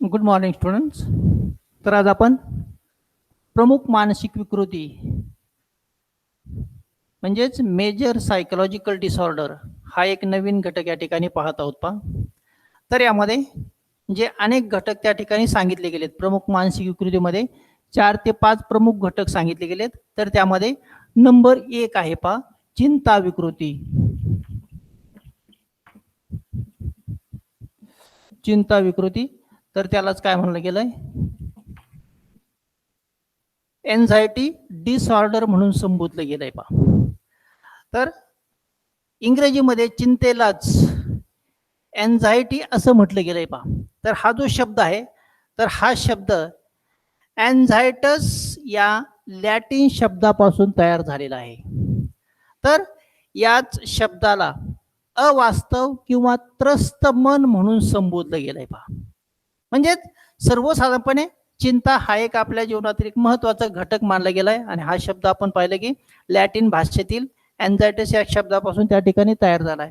Good morning students. तर आज आपण प्रमुख मानसिक विकृती म्हणजेच मेजर सायकोलॉजिकल डिसऑर्डर हा एक नवीन घटक या ठिकाणी पाहत आहोत पा. तर यामध्ये जे अनेक घटक त्या ठिकाणी सांगितले गेलेत. प्रमुख मानसिक विकृतीमध्ये 4 ते 5 प्रमुख घटक सांगितले गेलेत. तर त्यामध्ये नंबर 1 आहे पा चिंता विकृती. चिंता विकृती तर त्यालाच काय म्हणलं गेलंय, एन्झायटी डिसऑर्डर म्हणून संबोधलं गेलंय पा. तर इंग्रजीमध्ये चिंतेलाच एन्झायटी असं म्हटलं गेलंय पा. तर हा जो शब्द आहे तर हा शब्द एन्झायटस या लॅटिन शब्दापासून तयार झालेला आहे. तर याच शब्दाला अवास्तव किंवा त्रस्त मन म्हणून संबोधलं गेलंय पा. म्हणजेच सर्वसाधारणपणे चिंता हा एक आपल्या जीवनातील एक महत्त्वाचा घटक मानला गेलाय. आणि हा शब्द आपण पाहिलं की लॅटिन भाषेतील एन्झायटस या शब्दापासून त्या ठिकाणी तयार झालाय.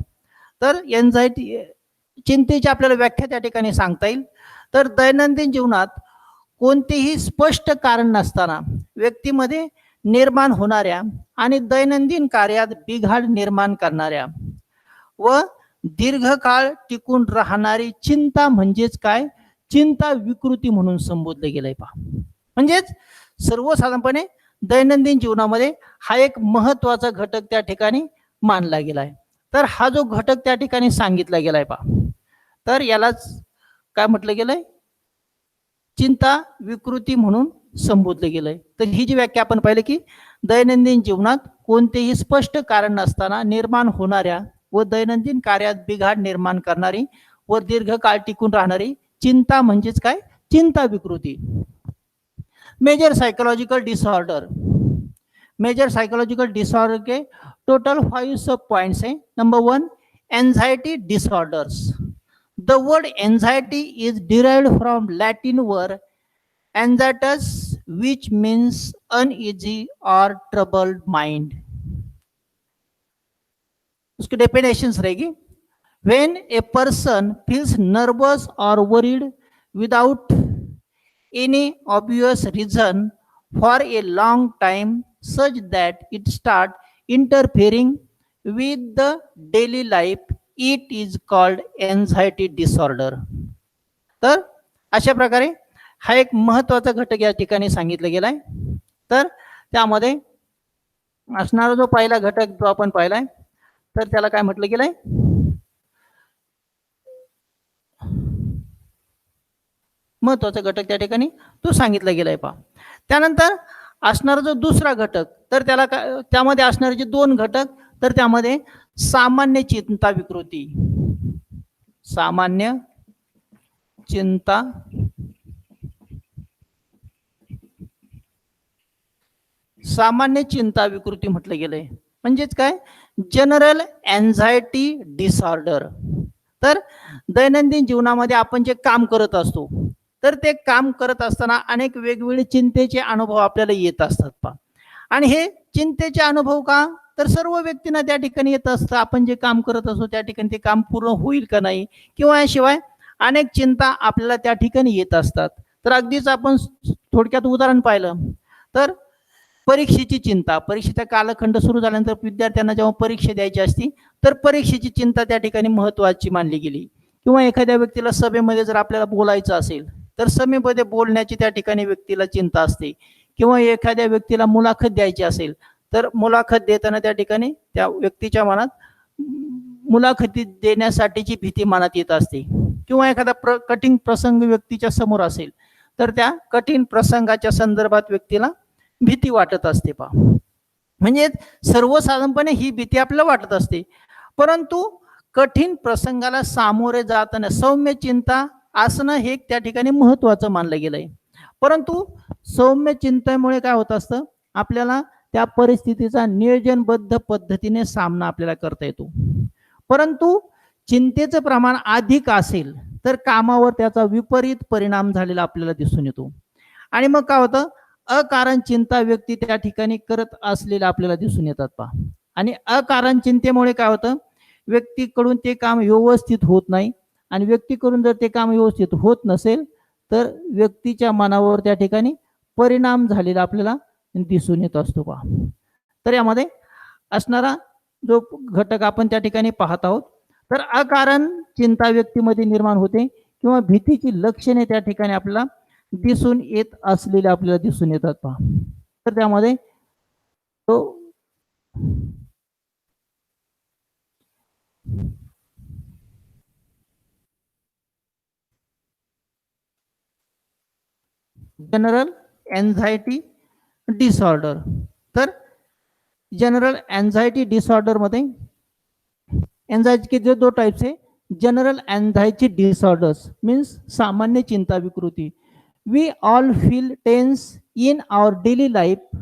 तर एन्झायटी चिंतेची आपल्याला व्याख्या त्या ठिकाणी सांगता येईल. तर दैनंदिन जीवनात कोणतेही स्पष्ट कारण नसताना व्यक्तीमध्ये निर्माण होणाऱ्या आणि दैनंदिन कार्यात बिघाड निर्माण करणाऱ्या व दीर्घकाळ टिकून राहणारी चिंता म्हणजेच काय, चिंता विकृती म्हणून संबोधले गेलंय पा. म्हणजेच सर्वसाधारणपणे दैनंदिन जीवनामध्ये हा एक महत्त्वाचा घटक त्या ठिकाणी मानला गेलाय. तर हा जो घटक त्या ठिकाणी सांगितला गेलाय पा, तर यालाच काय म्हटलं गेलंय, चिंता विकृती म्हणून संबोधलं गेलंय. तर ही जी व्याख्या आपण पाहिलं की दैनंदिन जीवनात कोणतेही स्पष्ट कारण नसताना निर्माण होणाऱ्या व दैनंदिन कार्यात बिघाड निर्माण करणारी व दीर्घकाळ टिकून राहणारी चिंता म्हणजेच काय, चिंता विकृती. Major psychological disorder. Major psychological disorder के टोटल 5 सब पॉइंट्स हैं. Number 1, anxiety disorders. The word anxiety is derived from Latin word anxietus, which means uneasy or troubled mind. उसकी डेफिनेशंस रहेगी. When a person feels nervous or worried without any obvious reason for a long time, such that it start interfering with the daily life, it is called anxiety disorder. तर अशा प्रकारे हा एक महत्त्वाचा घटक या ठिकाणी सांगितला गेलाय. तर त्यामध्ये असणारा जो पहिला घटक जो आपण पाहिलाय तर त्याला काय म्हटलं गेलंय, महत्त्वाचा घटक त्या ठिकाणी तो सांगितला गेलाय पा. त्यानंतर असणारा जो दुसरा घटक तर त्याला त्यामध्ये असणारे जे 2 घटक तर त्यामध्ये सामान्य चिंता विकृती. सामान्य चिंता सामान्य चिंता विकृती म्हटलं गेलंय. म्हणजेच काय, जनरल एन्झायटी डिसऑर्डर. तर दैनंदिन जीवनामध्ये आपण जे काम करत असतो तर ते काम करत असताना अनेक वेगवेगळे चिंतेचे अनुभव आपल्याला येत असतात पा. आणि हे चिंतेचे अनुभव का, तर सर्व व्यक्तींना त्या ठिकाणी येत असतं. आपण जे काम करत असतो त्या ठिकाणी ते काम पूर्ण होईल का नाही, किंवा याशिवाय अनेक चिंता आपल्याला त्या ठिकाणी येत असतात. तर अगदीच आपण थोडक्यात उदाहरण पाहिलं तर परीक्षेची चिंता. परीक्षेचा कालखंड सुरू झाल्यानंतर विद्यार्थ्यांना जेव्हा परीक्षा द्यायची असती तर परीक्षेची चिंता त्या ठिकाणी महत्त्वाची मानली गेली. किंवा एखाद्या व्यक्तीला सभेमध्ये जर आपल्याला बोलायचं असेल तर सभेमध्ये बोलण्याची त्या ठिकाणी व्यक्तीला चिंता असते. किंवा एखाद्या व्यक्तीला मुलाखत द्यायची असेल तर मुलाखत देताना त्या ठिकाणी त्या व्यक्तीच्या मनात मुलाखती देण्यासाठीची भीती मनात येत असते. किंवा एखादा कठीण प्रसंग व्यक्तीच्या समोर असेल तर त्या कठीण प्रसंगाच्या संदर्भात व्यक्तीला भीती वाटत असते पा. म्हणजे सर्वसाधारणपणे ही भीती आपल्याला वाटत असते. परंतु कठीण प्रसंगाला सामोरे जाताना सौम्य चिंता असणं हे त्या ठिकाणी महत्त्वाचं मानलं गेलंय. परंतु सौम्य चिंतेमुळे काय होत असतं, आपल्याला त्या परिस्थितीचा नियोजनबद्ध पद्धतीने सामना आपल्याला करता येतो. परंतु चिंतेचं प्रमाण अधिक असेल तर कामावर त्याचा विपरीत परिणाम झालेला आपल्याला दिसून येतो. आणि मग काय होतं, अकारण चिंता व्यक्ती त्या ठिकाणी करत असलेला आपल्याला दिसून येतात पा. आणि अकारण चिंतेमुळे काय होतं, व्यक्तीकडून ते काम व्यवस्थित होत नाही. आणि व्यक्तीकडून जर ते काम व्यवस्थित होत नसेल तर व्यक्तीच्या मनावर त्या ठिकाणी परिणाम झालेला आपल्याला दिसून येत असतो पहा. तर यामध्ये असणारा जो घटक आपण त्या ठिकाणी पाहत आहोत, तर अकारण चिंता व्यक्तीमध्ये निर्माण होते किंवा भीतीची लक्षणे त्या ठिकाणी आपल्याला दिसून येत असलेले आपल्याला दिसून येतात पहा. तर त्यामध्ये तो जनरल एन्झायटी डिसऑर्डर. तर जनरल एन्झायटी डिसऑर्डर मध्ये एन्झायटी के जो दो टाइप्स है, जनरल एन्झायटी डिसऑर्डर्स मीन्स सामान्य चिंता विकृति. We all feel tense in our daily life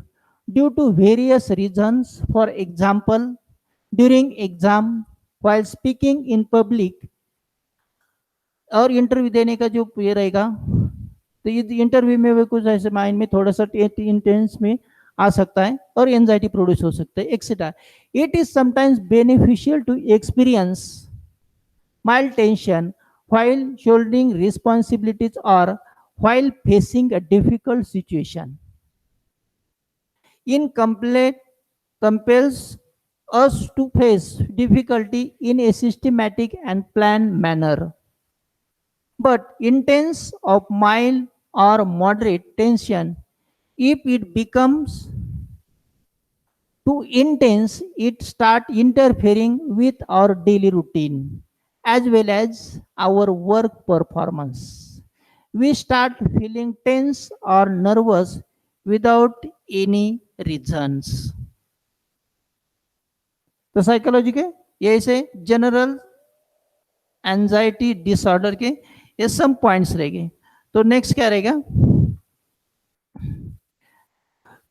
due to various reasons. For example, during exam, while speaking in public, और इंटरव्यू देने का जो ये रहेगा, तो ये इंटरव्यू में भी कुछ ऐसे माइंड में थोड़ा सा इंटेंस में आ सकता है और एंजाइटी प्रोड्यूस हो सकता है etcetera. It is sometimes beneficial to experience mild tension while shouldering responsibilities or while facing a difficult situation. Incomplete compels us to face difficulty in a systematic and planned manner. But intense of mild or moderate tension, if it becomes too intense, it start interfering with our daily routine as well as our work performance. We start feeling tense or nervous without any reasons. तो psychology के ये ऐसे general anxiety disorder के ये सब points रहेंगे. तो next क्या रहेगा?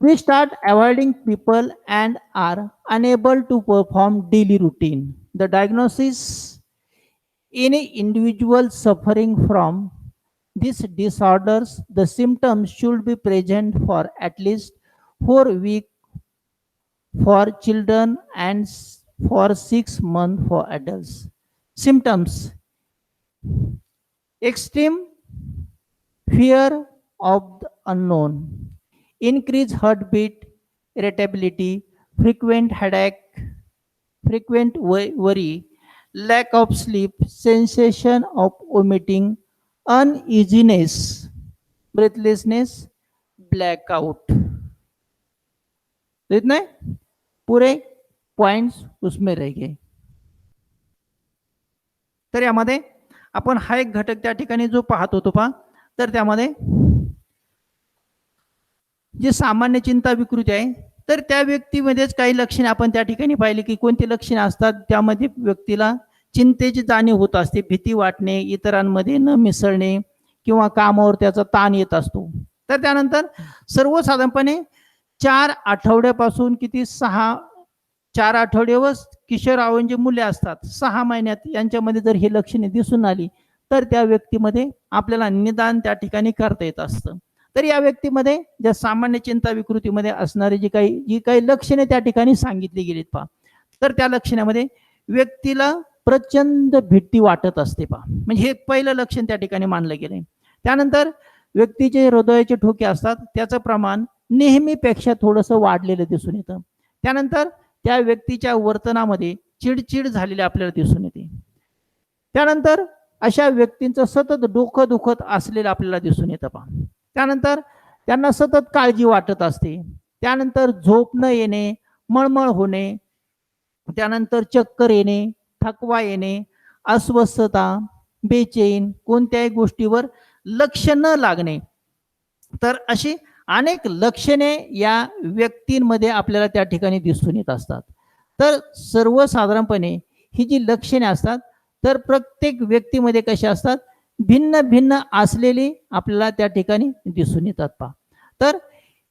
We start avoiding people and are unable to perform daily routine. The diagnosis: in an individual suffering from these disorders, the symptoms should be present for at least 4 weeks for children and for 6 months for adults. Symptoms: extreme fear of the unknown, increased heartbeat, irritability, frequent headache, frequent worry, lack of sleep, sensation of vomiting, uneasiness, breathlessness, blackout. तो इतना पूरे points उसमें रह गए. तर यामध्ये आपण हा एक घटक त्या ठिकाणी जो पाहत होतो पहा, तर त्यामध्ये जे सामान्य चिंता विकृती आहे, तर त्या व्यक्तीमध्येच काही लक्षणे आपण त्या ठिकाणी पाहिली की कोणती लक्षणे असतात. त्यामध्ये व्यक्तीला चिंतेची जाणीव होत असते, भीती वाटणे, इतरांमध्ये न मिसळणे किंवा कामावर त्याचा ताण येत असतो. तर त्यानंतर सर्वसाधारणपणे 4 आठवड्यापासून किती 4 आठवडे व किशोरावयीन जे मुले असतात 6 महिन्यात यांच्यामध्ये जर ही लक्षणे दिसून आली तर त्या व्यक्तीमध्ये आपल्याला निदान त्या ठिकाणी करता येत असतं. तर या व्यक्तीमध्ये ज्या सामान्य चिंता विकृतीमध्ये असणारी जी काही लक्षणे त्या ठिकाणी सांगितली गेलीत पहा, तर त्या लक्षणामध्ये व्यक्तीला प्रचंड भीती वाटत असते पहा, म्हणजे हे पहिलं लक्षण त्या ठिकाणी मानलं गेलंय. त्यानंतर व्यक्तीचे हृदयाचे ठोके असतात त्याचं प्रमाण नेहमीपेक्षा थोडंसं वाढलेलं दिसून येतं. त्यानंतर त्या व्यक्तीच्या वर्तनामध्ये चिडचिड झालेली आपल्याला दिसून येते. त्यानंतर अशा व्यक्तींचं सतत डोकं दुखत असलेलं आपल्याला दिसून येतं पहा. त्यानंतर त्यांना सतत काळजी वाटत असते. त्यानंतर झोप न येणे, मळमळ होणे, त्यानंतर चक्कर येणे, थकवा येणे, अस्वस्थता, बेचैन, कोणत्याही गोष्टीवर लक्ष न लागणे. तर अशी अनेक लक्षणे या व्यक्तींमध्ये आपल्याला त्या ठिकाणी दिसून येत असतात. तर सर्वसाधारणपणे ही जी लक्षणे असतात तर प्रत्येक व्यक्तीमध्ये कशी असतात, भिन्न भिन्न असलेली आपल्याला त्या ठिकाणी दिसून येतात पहा. तर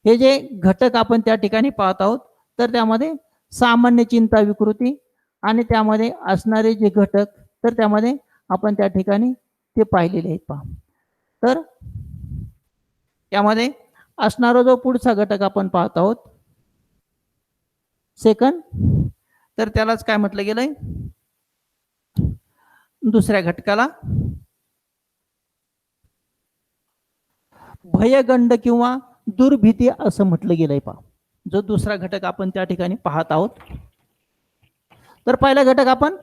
हे जे घटक आपण त्या ठिकाणी पाहत आहोत तर त्यामध्ये सामान्य चिंता विकृती आणि त्यामध्ये असणारे जे घटक तर त्यामध्ये आपण त्या ठिकाणी ते पाहिलेले आहेत पहा. तर यामध्ये असणारा जो पुढचा घटक आपण पाहत आहोत सेकंड, तर त्यालाच काय म्हटलं गेलंय, दुसऱ्या घटकाला भयगंड किंवा दुर्भीती असं म्हटलं गेलंय पहा. जो दुसरा घटक आपण त्या ठिकाणी पाहत आहोत. तर पहिला घटक आपण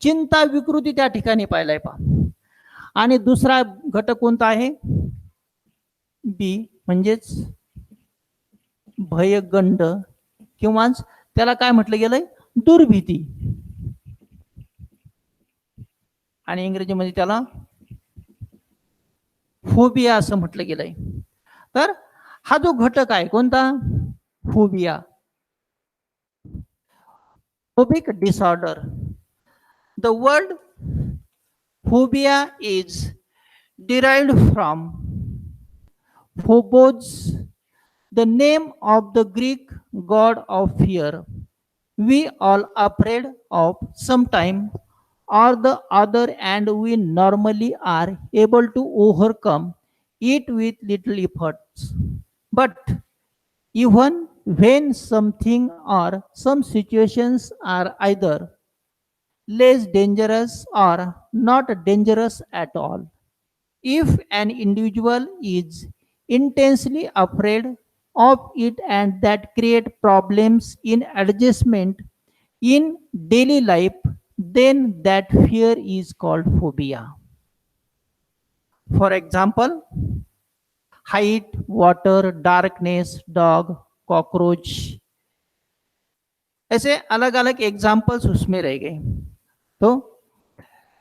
चिंता विकृती त्या ठिकाणी पाहिलाय पहा. आणि दुसरा घटक कोणता आहे? बी, म्हणजेच भयगंड किंवा त्याला काय म्हटलं गेलंय? दुर्भीती. आणि इंग्रजीमध्ये त्याला फोबिया असं म्हटलं गेलंय. तर हा जो घटक आहे कोणता? Phobia, phobic disorder. The word phobia is derived from phobos, the name of the Greek god of fear. We all afraid of sometime or the other, and we normally are able to overcome it with little efforts. But even when something or some situations are either less dangerous or not dangerous at all, if an individual is intensely afraid of it and that create problems in adjustment in daily life, then that fear is called phobia. For example, height, water, darkness, dog, cockroach, ऐसे अलग अलग examples उसमें रह गए. तो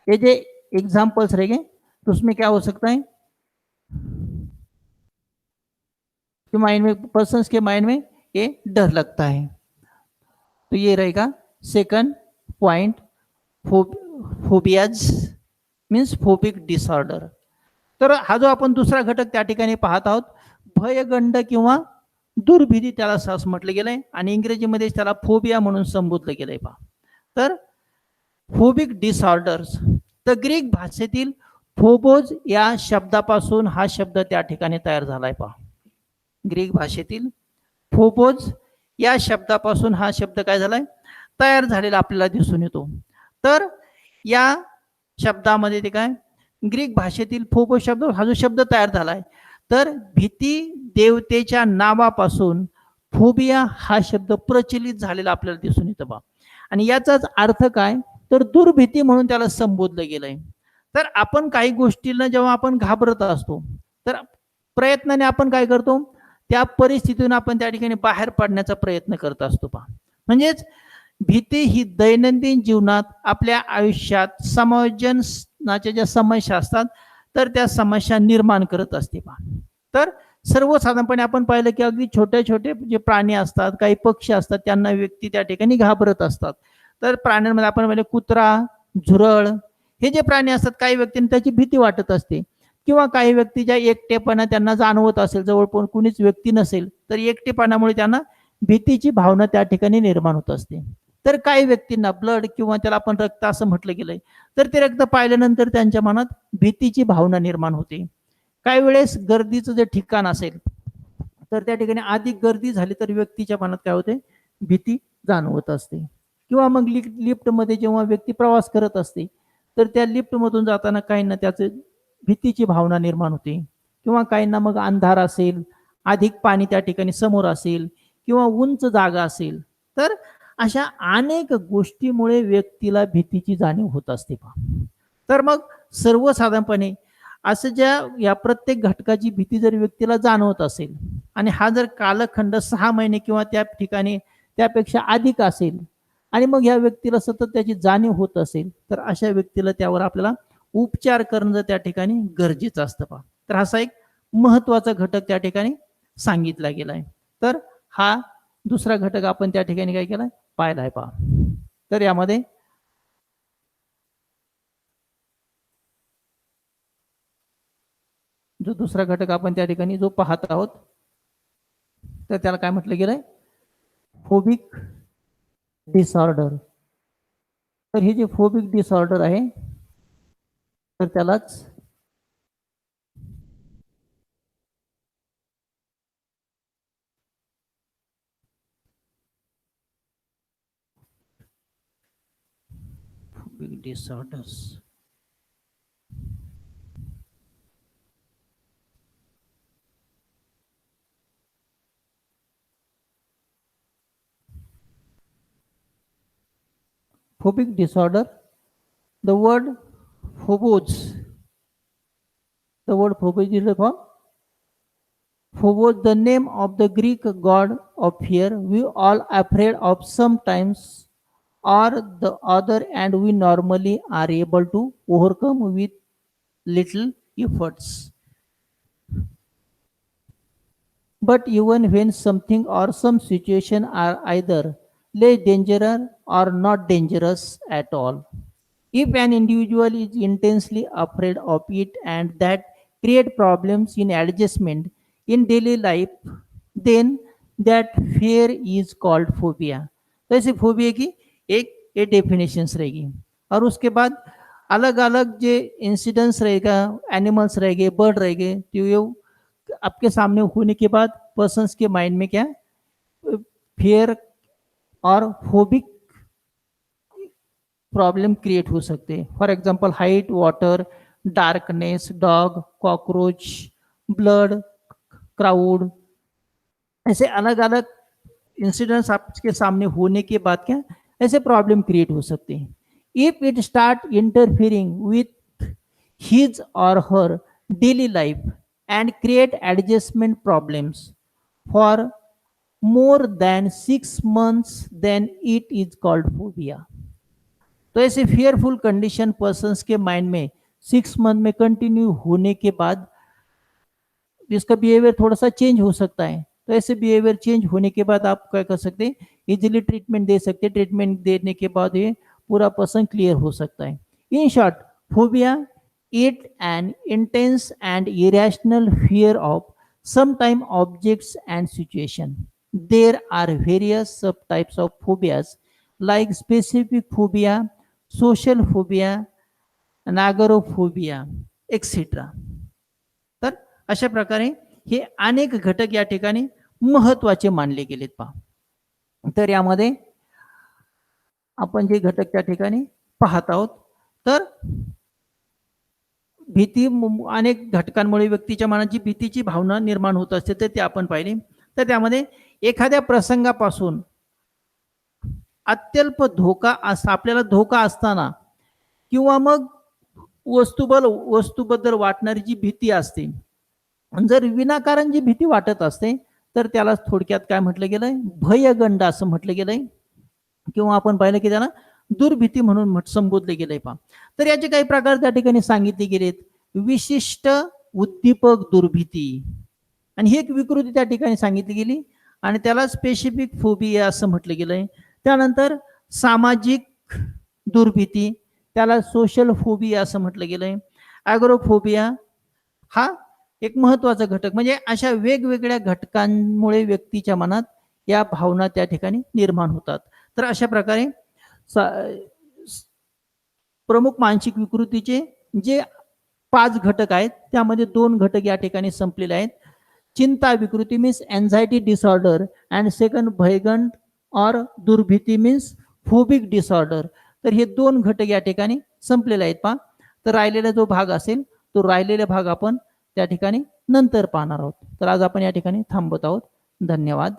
ये जो examples रह गए तो उसमें क्या हो सकता है कि माइंड में, पर्सन्स के माइंड में ये डर लगता है. तो ये रहेगा second point, phobias means phobic disorder. तर हा जो आपण दुसरा घटक त्या ठिकाणी पाहत आहोत, भयगंड किंवा दुर्भीती त्याला असं म्हटलं गेलंय आणि इंग्रजीमध्ये त्याला फोबिया म्हणून संबोधलं गेलंय पहा. तर फोबिक डिसऑर्डर्स, तर ग्रीक भाषेतील फोबोज या शब्दापासून हा शब्द त्या ठिकाणी तयार झालाय पहा. ग्रीक भाषेतील फोबोज या शब्दापासून हा शब्द काय झालाय, तयार झालेला आपल्याला दिसून येतो. तर या शब्दामध्ये ते काय, ग्रीक भाषेतील फोबो शब्द, हा जो शब्द तयार झालाय, तर भीती देवतेच्या नावापासून फोबिया हा शब्द प्रचलित झालेला आपल्याला दिसून येतो बा. आणि याचाच अर्थ काय, तर दुर्भीती म्हणून त्याला संबोधलं गेलंय. तर आपण काही गोष्टींना जेव्हा आपण घाबरत असतो, तर प्रयत्नाने आपण काय करतो, त्या परिस्थितीतून आपण त्या ठिकाणी बाहेर पडण्याचा प्रयत्न करत असतो पहा. म्हणजेच भीती ही दैनंदिन जीवनात आपल्या आयुष्यात समायोजनाच्या ज्या समस्या असतात, तर त्या समस्या निर्माण करत असते पहा. तर सर्वसाधारणपणे आपण पाहिलं की अगदी छोटे छोटे जे प्राणी असतात, काही पक्षी असतात, त्यांना व्यक्ती त्या ठिकाणी घाबरत असतात. तर प्राण्यांमध्ये आपण पाहिलं कुत्रा, झुरळ, हे जे प्राणी असतात, काही व्यक्तींना त्याची भीती वाटत असते. किंवा काही व्यक्ती ज्या एकटेपणा त्यांना जाणवत असेल, जवळ पण कुणीच व्यक्ती नसेल, तर एकटेपणामुळे त्यांना भीतीची भावना त्या ठिकाणी निर्माण होत असते. तर काही व्यक्तींना ब्लड किंवा त्याला आपण रक्त असं म्हटलं गेलंय, तर ते रक्त पाहिल्यानंतर त्यांच्या मनात भीतीची भावना निर्माण होते. काही वेळेस गर्दीचं जे ठिकाण असेल, तर त्या ठिकाणी अधिक गर्दी झाली तर व्यक्तीच्या मनात काय होते, भीती जाणवत असते. किंवा मग लिफ्टमध्ये जेव्हा व्यक्ती प्रवास करत असते, तर त्या लिफ्टमधून जाताना काहींना त्याचे भीतीची भावना निर्माण होते. किंवा काहींना मग अंधार असेल, अधिक पाणी त्या ठिकाणी समोर असेल किंवा उंच जागा असेल, तर अशा अनेक गोष्टीमुळे व्यक्तीला भीतीची जाणीव होत असते पहा. तर मग सर्वसाधारणपणे असं ज्या या प्रत्येक घटकाची भीती जर व्यक्तीला जाणवत असेल आणि हा जर कालखंड 6 महिने किंवा त्या ठिकाणी त्यापेक्षा अधिक असेल आणि मग या व्यक्तीला सतत त्याची जाणीव होत असेल, तर अशा व्यक्तीला त्यावर आपल्याला उपचार करणं त्या ठिकाणी गरजेचं असतं पहा. तर असा एक महत्वाचा घटक त्या ठिकाणी सांगितला गेलाय. तर हा दुसरा घटक आपण त्या ठिकाणी काय केलाय, पाहिलाय पहा. तर यामध्ये जो दुसरा घटक आपण त्या ठिकाणी जो पाहत आहोत, तर त्याला काय म्हटलं गेलंय, फोबिक डिसऑर्डर. तर हे जे फोबिक डिसऑर्डर आहे, तर त्यालाच phobic disorders. phobic disorder. The word phobos, the word phobos is from Phobos, the name of the Greek god of fear. We all afraid of sometimes or the other, and we normally are able to overcome with little efforts. But even when something or some situation are either less dangerous or not dangerous at all, if an individual is intensely afraid of it and that create problems in adjustment in daily life, then that fear is called phobia. तो ऐसे phobia की एक ये definitions रहेगी और उसके बाद अलग अलग जो इंसिडेंट्स रहेगा, एनिमल्स रहेंगे, बर्ड रहेंगे, तो ये आपके सामने होने के बाद पर्सन्स के माइंड में क्या फियर और फोबिक प्रॉब्लम क्रिएट हो सकते हैं. For example height, water, darkness, dog, cockroach, blood, crowd, ऐसे अलग अलग इंसिडेंट्स आपके सामने होने के बाद क्या ऐसे प्रॉब्लम क्रिएट हो सकते हैं. If it start interfering with his or her daily life and create adjustment problems for more than 6 months, then it is called phobia. तो ऐसे फियरफुल कंडीशन पर्सन्स के माइंड में 6 मंथ में कंटिन्यू होने के बाद इसका बिहेवियर थोड़ा सा चेंज हो सकता है. तो ऐसे बिहेवियर चेंज होने के बाद आप क्या कर सकते हैं, इजीली ट्रीटमेंट दे सकते हैं. ट्रीटमेंट देने के बाद ये पूरा पर्सन क्लियर हो सकता है. In short, phobia it an intense and irrational fear of sometime objects and situation. There are various subtypes of phobias like specific phobia, social phobia, agoraphobia, etc. तर अशा प्रकारे हे अनेक घटक या ठिकाणी महत्वाचे मानले गेलेत. पहा, तर यामध्ये आपण जे घटक त्या ठिकाणी पाहत आहोत, तर भीती अनेक घटकांमुळे व्यक्तीच्या मनात जी भीतीची भावना निर्माण होत असते तर ते आपण पाहिले. तर त्यामध्ये एखाद्या प्रसंगापासून अत्यल्प धोका आपल्याला धोका असताना किंवा मग वस्तूबद्दल वाटणारी जी भीती असते, जर विनाकारण जी भीती वाटत असते तर त्याला थोडक्यात काय म्हटलं गेलंय, भयगंड असं म्हटलं गेलंय किंवा आपण पाहिलं की त्याला दुर्भीती म्हणून संबोधले गेले. पहा, तर याचे काही प्रकार त्या ठिकाणी सांगितले गेलेत. विशिष्ट उद्दीपक दुर्भीती आणि ही एक विकृती त्या ठिकाणी सांगितली गेली आणि त्याला स्पेसिफिक फोबिया असं म्हटलं गेलंय. त्यानंतर सामाजिक दुर्भीती, त्याला सोशल फोबिया असं म्हटलं गेलंय. ॲग्रोफोबिया हा एक महत्वाचा घटक, म्हणजे अशा वेगवेगळ्या घटकांमुळे व्यक्तीच्या मनात या भावना त्या ठिकाणी निर्माण होतात. तर अशा प्रकारे प्रमुख मानसिक विकृतीचे जे 5 घटक आहेत त्यामध्ये 2 घटक या ठिकाणी संपलेले आहेत. चिंता विकृती means anxiety disorder and second भयगंड और दुर्भीती मीन्स फोबिक डिसऑर्डर. तर हे 2 घटक या ठिकाणी संपलेले आहेत. पहा, तर राहिलेला जो भाग असेल तो राहिलेला भाग आपण त्या ठिकाणी नंतर पाहणार आहोत. तर आज आपण या ठिकाणी थांबत आहोत. धन्यवाद.